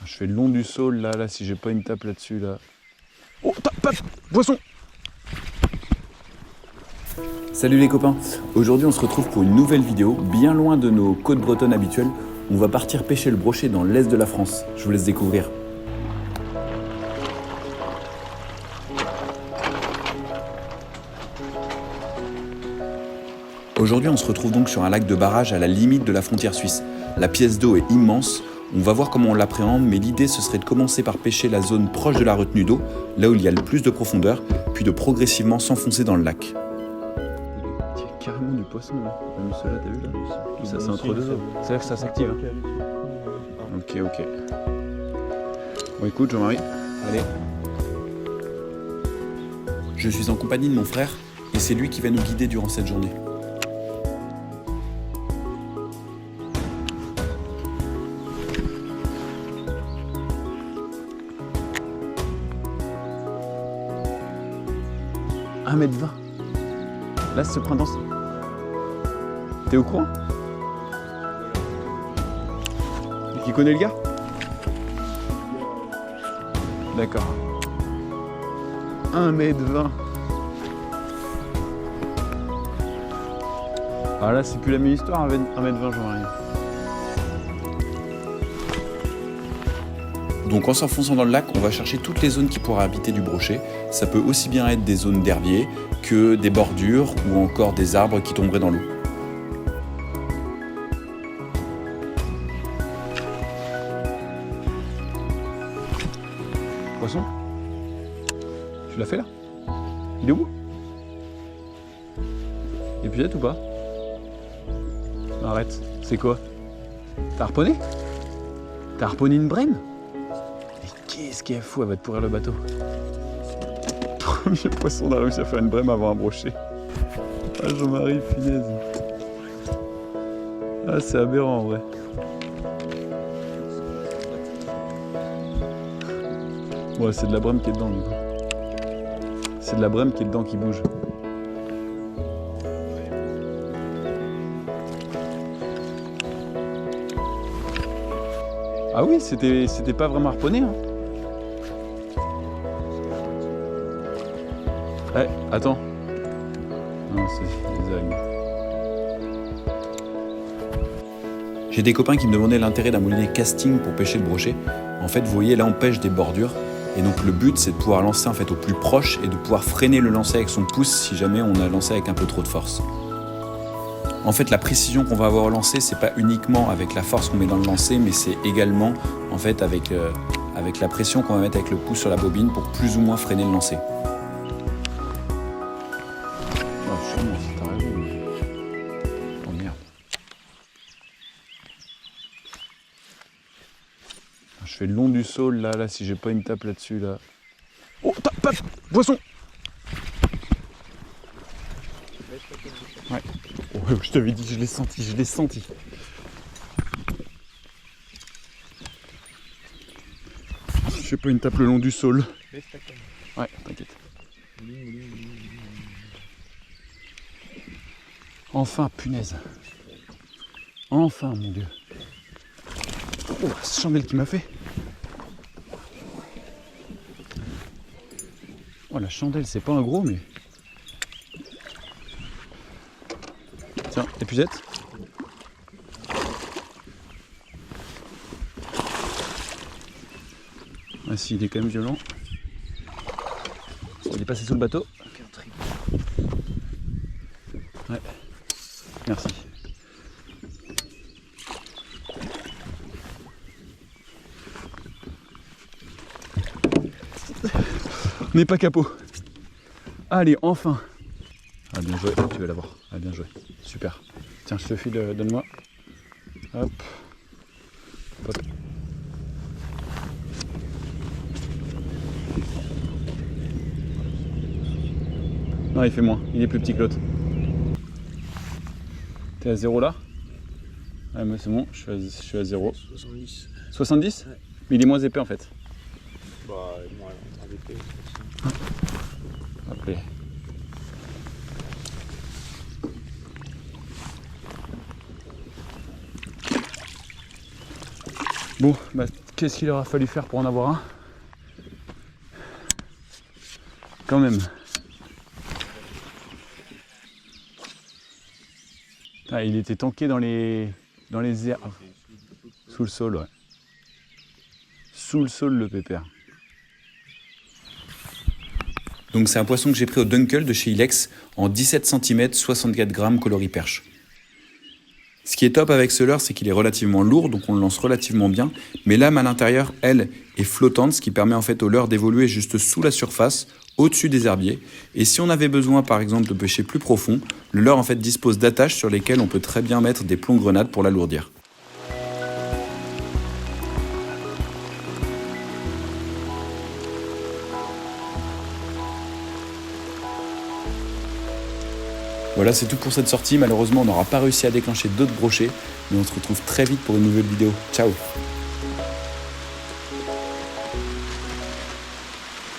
Je fais le long du saule là, si j'ai pas une tape là-dessus là. Oh, paf, poisson! Salut les copains, aujourd'hui on se retrouve pour une nouvelle vidéo, bien loin de nos côtes bretonnes habituelles. On va partir pêcher le brochet dans l'est de la France, je vous laisse découvrir. Aujourd'hui on se retrouve donc sur un lac de barrage à la limite de la frontière suisse. La pièce d'eau est immense, on va voir comment on l'appréhende, mais l'idée ce serait de commencer par pêcher la zone proche de la retenue d'eau, là où il y a le plus de profondeur, puis de progressivement s'enfoncer dans le lac. Il y a carrément du poisson là. Même ceux-là, t'as vu là? Ça c'est entre deux eaux. C'est-à-dire que ça s'active. Ok. Bon écoute Jean-Marie, allez. Je suis en compagnie de mon frère, et c'est lui qui va nous guider durant cette journée. « 1m20. Là, ce printemps, t'es au courant? Qui connaît le gars? D'accord. 1m20. Ah là, c'est plus la même histoire, 1m20, Jean-Marie. Donc en s'enfonçant dans le lac, on va chercher toutes les zones qui pourraient habiter du brochet. Ça peut aussi bien être des zones d'herbiers que des bordures ou encore des arbres qui tomberaient dans l'eau. Poisson? Tu l'as fait là? Il est où? Épuisette ou pas? Arrête, c'est quoi? T'as harponné? T'as harponné une brème? Mais qu'est-ce qu'elle fout? Elle va te pourrir le bateau. Premier poisson, on a réussi à faire une brème avant un brochet. Ah Jean-Marie, punaise. Ah c'est aberrant en vrai. Ouais, c'est de la brème qui est dedans du coup. C'est de la brème qui est dedans qui bouge. Ah oui, c'était pas vraiment harponné. Hein. Ouais, attends. Non, c'est des algues. J'ai des copains qui me demandaient l'intérêt d'un moulinet casting pour pêcher le brochet. En fait, vous voyez, là on pêche des bordures. Et donc le but c'est de pouvoir lancer en fait au plus proche et de pouvoir freiner le lancer avec son pouce si jamais on a lancé avec un peu trop de force. En fait la précision qu'on va avoir au lancer c'est pas uniquement avec la force qu'on met dans le lancer mais c'est également en fait avec la pression qu'on va mettre avec le pouce sur la bobine pour plus ou moins freiner le lancer. Oh sûrement, t'as raison. Mais... Oh merde. Je fais le long du saule là, si j'ai pas une tape là-dessus là. Oh, paf, poisson! Ouais. Oh, je t'avais dit, je l'ai senti. Je fais pas une tape le long du saule. Ouais, t'inquiète. Enfin, punaise. Enfin, mon Dieu. Oh, cette chandelle qui m'a fait. Oh, la chandelle, c'est pas un gros, mais... Tiens, épuisette. Ah si, il est quand même violent. Il est passé sous le bateau. Ouais. Merci. On n'est pas capot. Allez, enfin. Ah bien joué, tu vas l'avoir. Ah bien joué. Super. Tiens, je te file, donne-moi. Hop. Hop. Non, il fait moins. Il est plus petit que l'autre. T'es à 0 là? Ah mais c'est bon, je suis à 0. 70. 70? Ouais. Mais il est moins épais en fait. Bah, moi, elle est épais. Hop là. Bon, bah, qu'est-ce qu'il aura fallu faire pour en avoir un? Quand même. Ah, il était tanké dans les herbes. Sous le sol, ouais. Sous le sol, le pépère. Donc c'est un poisson que j'ai pris au Dunkel de chez Ilex en 17 cm, 64 grammes coloris perche. Ce qui est top avec ce leurre, c'est qu'il est relativement lourd, donc on le lance relativement bien. Mais l'âme à l'intérieur, elle, est flottante, ce qui permet en fait au leurre d'évoluer juste sous la surface, au-dessus des herbiers. Et si on avait besoin par exemple de pêcher plus profond, le leurre en fait dispose d'attaches sur lesquelles on peut très bien mettre des plombs grenades pour l'alourdir. Voilà, c'est tout pour cette sortie. Malheureusement, on n'aura pas réussi à déclencher d'autres brochets, mais on se retrouve très vite pour une nouvelle vidéo. Ciao!